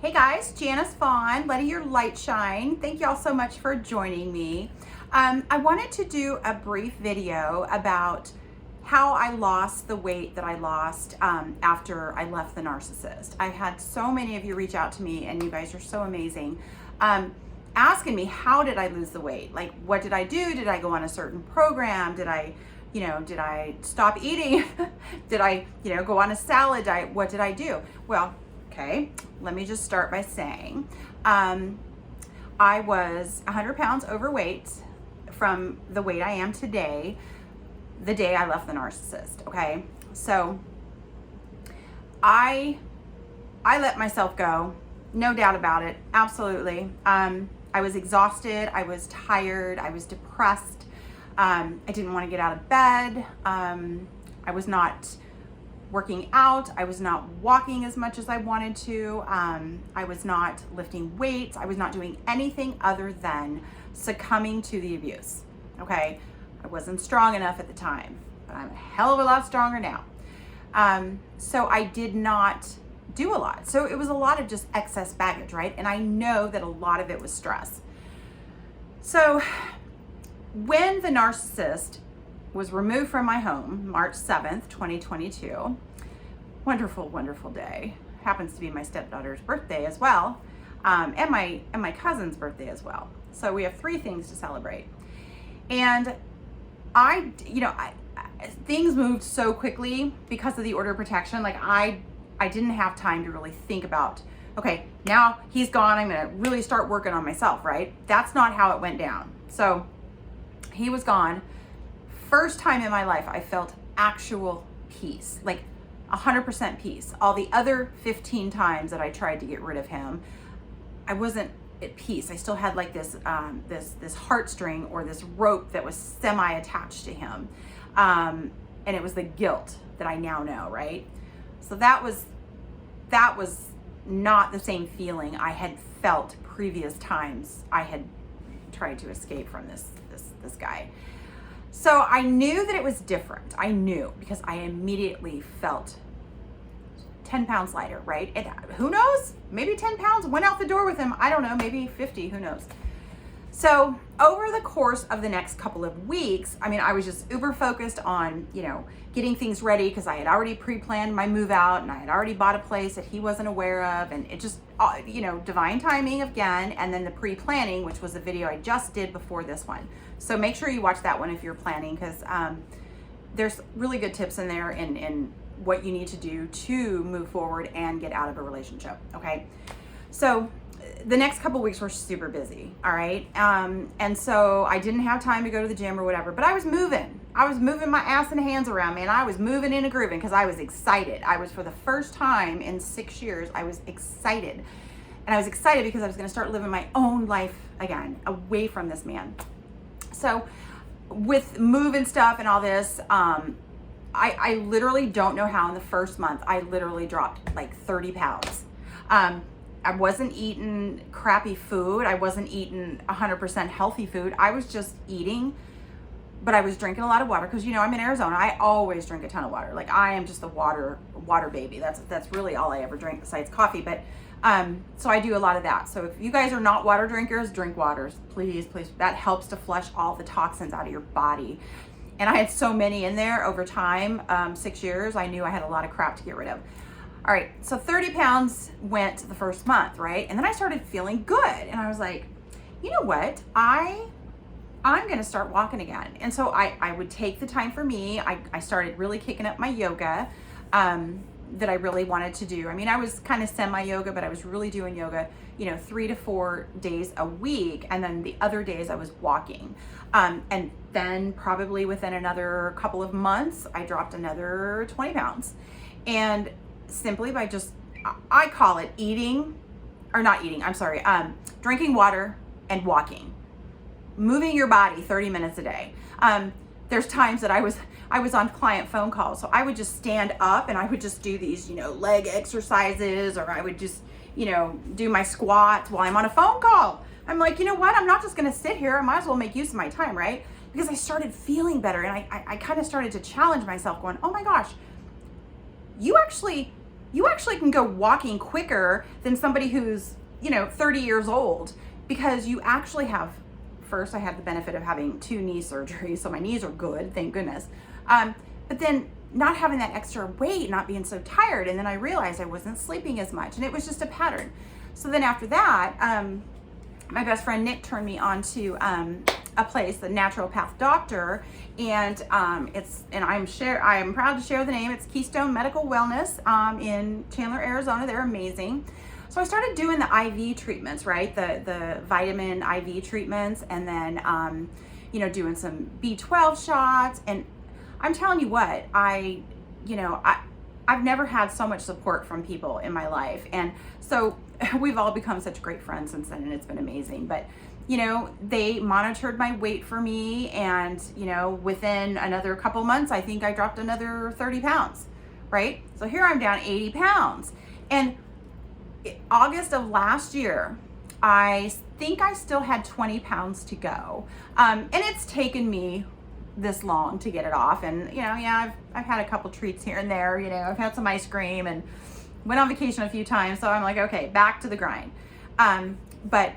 Hey guys, Janice Vaughn, letting your light shine. Thank you all so much for joining me. I wanted to do a brief video about how I lost the weight that I lost after I left the narcissist. I've had so many of you reach out to me, and you guys are so amazing, asking me, how did I lose the weight? Like, what did I do? Did I go on a certain program? Did I stop eating? Did I, go on a salad diet? What did I do? Well, okay, let me just start by saying I was 100 pounds overweight from the weight I am today, the day I left the narcissist, okay? So I let myself go, no doubt about it, absolutely. I was exhausted, I was tired, I was depressed, I didn't want to get out of bed, I was not working out, I was not walking as much as I wanted to, I was not lifting weights, I was not doing anything other than succumbing to the abuse, okay? I wasn't strong enough at the time, but I'm a hell of a lot stronger now. So I did not do a lot. So it was a lot of just excess baggage, right? And I know that a lot of it was stress. So when the narcissist was removed from my home, March 7th, 2022. Wonderful, wonderful day. Happens to be my stepdaughter's birthday as well, and my cousin's birthday as well. So we have 3 things to celebrate. And things moved so quickly because of the order of protection. Like I didn't have time to really think about, okay, now he's gone, I'm gonna really start working on myself, right? That's not how it went down. So he was gone. First time in my life I felt actual peace, like 100% peace. All the other 15 times that I tried to get rid of him, I wasn't at peace. I still had like this this heartstring or this rope that was semi-attached to him, and it was the guilt that I now know, right? So that was not the same feeling I had felt previous times I had tried to escape from this guy. So I knew that it was different. I knew because I immediately felt 10 pounds lighter, right? And who knows? Maybe 10 pounds went out the door with him. I don't know, maybe 50, who knows? So over the course of the next couple of weeks, I was just uber focused on, getting things ready because I had already pre-planned my move out and I had already bought a place that he wasn't aware of. And it just, divine timing again. And then the pre-planning, which was a video I just did before this one. So make sure you watch that one if you're planning, because there's really good tips in there in what you need to do to move forward and get out of a relationship, okay? So the next couple weeks were super busy, all right? And so I didn't have time to go to the gym or whatever, but I was moving. I was moving my ass and hands around, man. I was moving and grooving because I was excited. I was, for the first time in 6 years, I was excited. And I was excited because I was gonna start living my own life again, away from this man. So with moving stuff and all this, I literally don't know how in the first month, I literally dropped like 30 pounds. I wasn't eating crappy food. I wasn't eating 100% healthy food. I was just eating, but I was drinking a lot of water because, I'm in Arizona. I always drink a ton of water. Like I am just a water baby. That's really all I ever drink besides coffee. But so I do a lot of that. So if you guys are not water drinkers, drink waters, please. That helps to flush all the toxins out of your body. And I had so many in there over time, 6 years. I knew I had a lot of crap to get rid of. All right, so 30 pounds went the first month, right? And then I started feeling good. And I was like, you know what? I'm gonna start walking again. And so I would take the time for me. I started really kicking up my yoga that I really wanted to do. I was kind of semi-yoga, but I was really doing yoga, 3 to 4 days a week. And then the other days I was walking. And then probably within another couple of months, I dropped another 20 pounds. And simply by just, I call it drinking water and walking. Moving your body 30 minutes a day. There's times that I was on client phone calls, so I would just stand up and I would just do these, leg exercises, or I would just, do my squats while I'm on a phone call. I'm like, you know what? I'm not just gonna sit here. I might as well make use of my time, right? Because I started feeling better, and I kind of started to challenge myself, going, oh my gosh, you actually you actually can go walking quicker than somebody who's, 30 years old, because you actually have, first, I have the benefit of having 2 knee surgeries, so my knees are good, thank goodness. But then not having that extra weight, not being so tired. And then I realized I wasn't sleeping as much, and it was just a pattern. So then after that, my best friend Nick turned me on to a place, the naturopath doctor, and I'm proud to share the name. It's Keystone Medical Wellness in Chandler, Arizona. They're amazing. So I started doing the IV treatments, right? The vitamin IV treatments, and then doing some B12 shots. And I'm telling you what, I've never had so much support from people in my life. And so we've all become such great friends since then, and it's been amazing. But, they monitored my weight for me, and, within another couple months, I think I dropped another 30 pounds, right? So here I'm down 80 pounds. And August of last year, I think I still had 20 pounds to go. And it's taken me this long to get it off. And, I've had a couple treats here and there, I've had some ice cream and went on vacation a few times. So I'm like, okay, back to the grind. But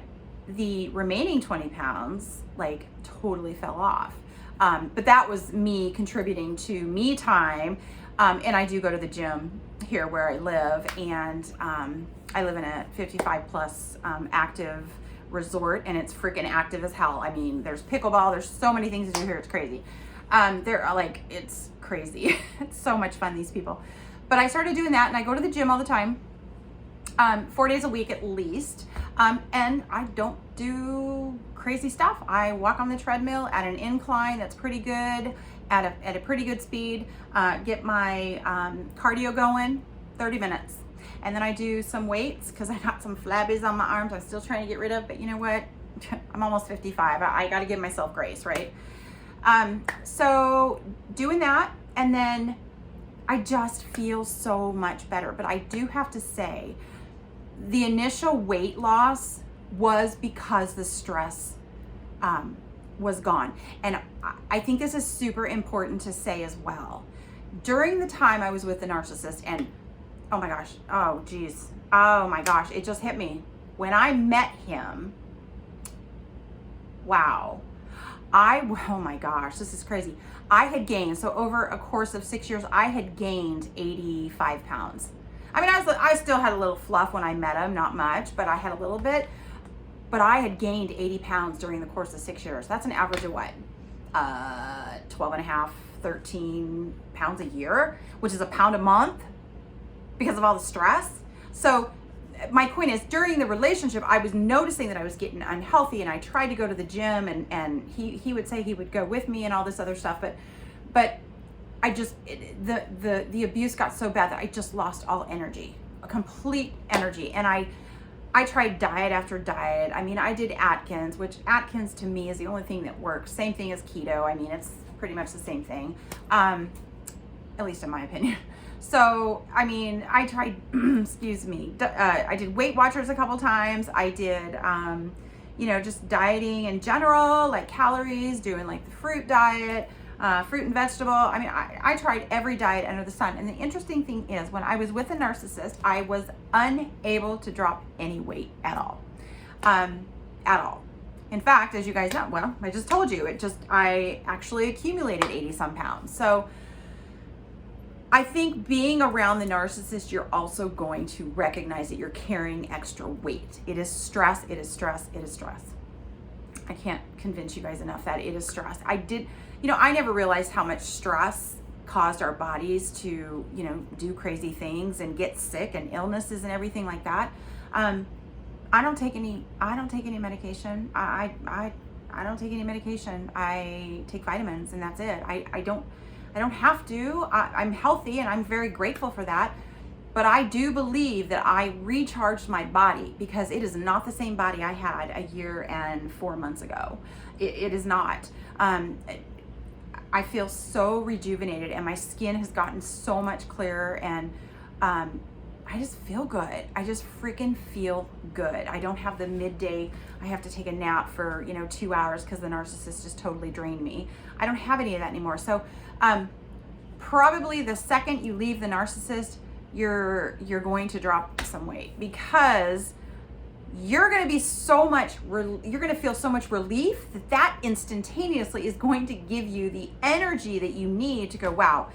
the remaining 20 pounds, like, totally fell off. But that was me contributing to me time. And I do go to the gym here where I live, and I live in a 55 plus active resort, and it's freaking active as hell. I mean, there's pickleball, there's so many things to do here, it's crazy. It's crazy. It's so much fun, these people. But I started doing that, and I go to the gym all the time, 4 days a week at least. And I don't do crazy stuff. I walk on the treadmill at an incline that's pretty good, at a pretty good speed, get my cardio going, 30 minutes. And then I do some weights, because I got some flabbies on my arms I'm still trying to get rid of. But you know what? I'm almost 55. I got to give myself grace, right? So doing that, and then I just feel so much better. But I do have to say, the initial weight loss was because the stress was gone. And I think this is super important to say as well. During the time I was with the narcissist, and oh my gosh, it just hit me. When I met him, wow. Oh my gosh, this is crazy. I had gained, so over a course of 6 years, I had gained 85 pounds. I mean, I still had a little fluff when I met him, not much, but I had a little bit. But I had gained 80 pounds during the course of 6 years. That's an average of what? 12 and a half, 13 pounds a year, which is a pound a month because of all the stress. So my point is, during the relationship, I was noticing that I was getting unhealthy, and I tried to go to the gym, and he would say he would go with me and all this other stuff, but I just, the abuse got so bad that I just lost all energy, a complete energy. And I tried diet after diet. I mean, I did Atkins, which Atkins to me is the only thing that works. Same thing as keto. I mean, it's pretty much the same thing, at least in my opinion. So, I mean, I tried, excuse me, I did Weight Watchers a couple times. I did, just dieting in general, like calories, doing like the fruit diet, fruit and vegetable. I mean, I tried every diet under the sun. And the interesting thing is, when I was with a narcissist, I was unable to drop any weight at all. At all. In fact, as you guys know, well, I just told you, I actually accumulated 80 some pounds. So I think being around the narcissist, you're also going to recognize that you're carrying extra weight. It is stress, it is stress, it is stress. I can't convince you guys enough that it is stress. I never realized how much stress caused our bodies to, do crazy things and get sick and illnesses and everything like that. I don't take any medication. I don't take any medication. I take vitamins, and that's it. I don't have to. I'm healthy, and I'm very grateful for that. But I do believe that I recharged my body, because it is not the same body I had a year and 4 months ago. It is not. I feel so rejuvenated, and my skin has gotten so much clearer, and I just feel good. I just freaking feel good. I don't have the midday, I have to take a nap for, 2 hours because the narcissist just totally drained me. I don't have any of that anymore. So probably the second you leave the narcissist, you're going to drop some weight, because you're going to be so much, you're going to feel so much relief that instantaneously is going to give you the energy that you need to go, wow,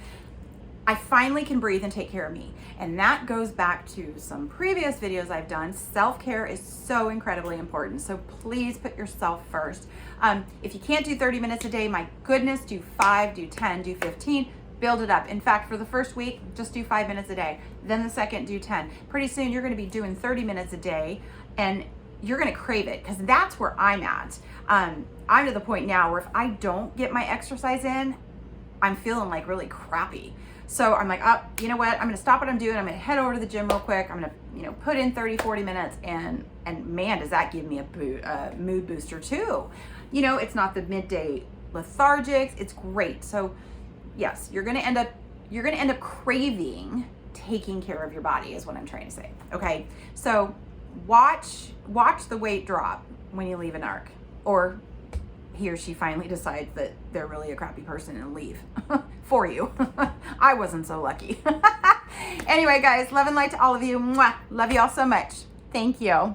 I finally can breathe and take care of me. And that goes back to some previous videos I've done. Self-care is so incredibly important. So please put yourself first. If you can't do 30 minutes a day, my goodness, do 5, do 10, do 15. Build it up. In fact, for the first week, just do 5 minutes a day. Then the second, do 10. Pretty soon, you're going to be doing 30 minutes a day, and you're going to crave it, because that's where I'm at. I'm to the point now where if I don't get my exercise in, I'm feeling like really crappy. So I'm like, oh, you know what? I'm going to stop what I'm doing. I'm going to head over to the gym real quick. I'm going to, put in 30, 40 minutes, and man, does that give me a mood booster too. It's not the midday lethargics. It's great. So yes, you're going to end up craving taking care of your body, is what I'm trying to say. Okay. So watch the weight drop when you leave a narc, or he or she finally decides that they're really a crappy person and leave for you. I wasn't so lucky. Anyway, guys, love and light to all of you. Mwah. Love you all so much. Thank you.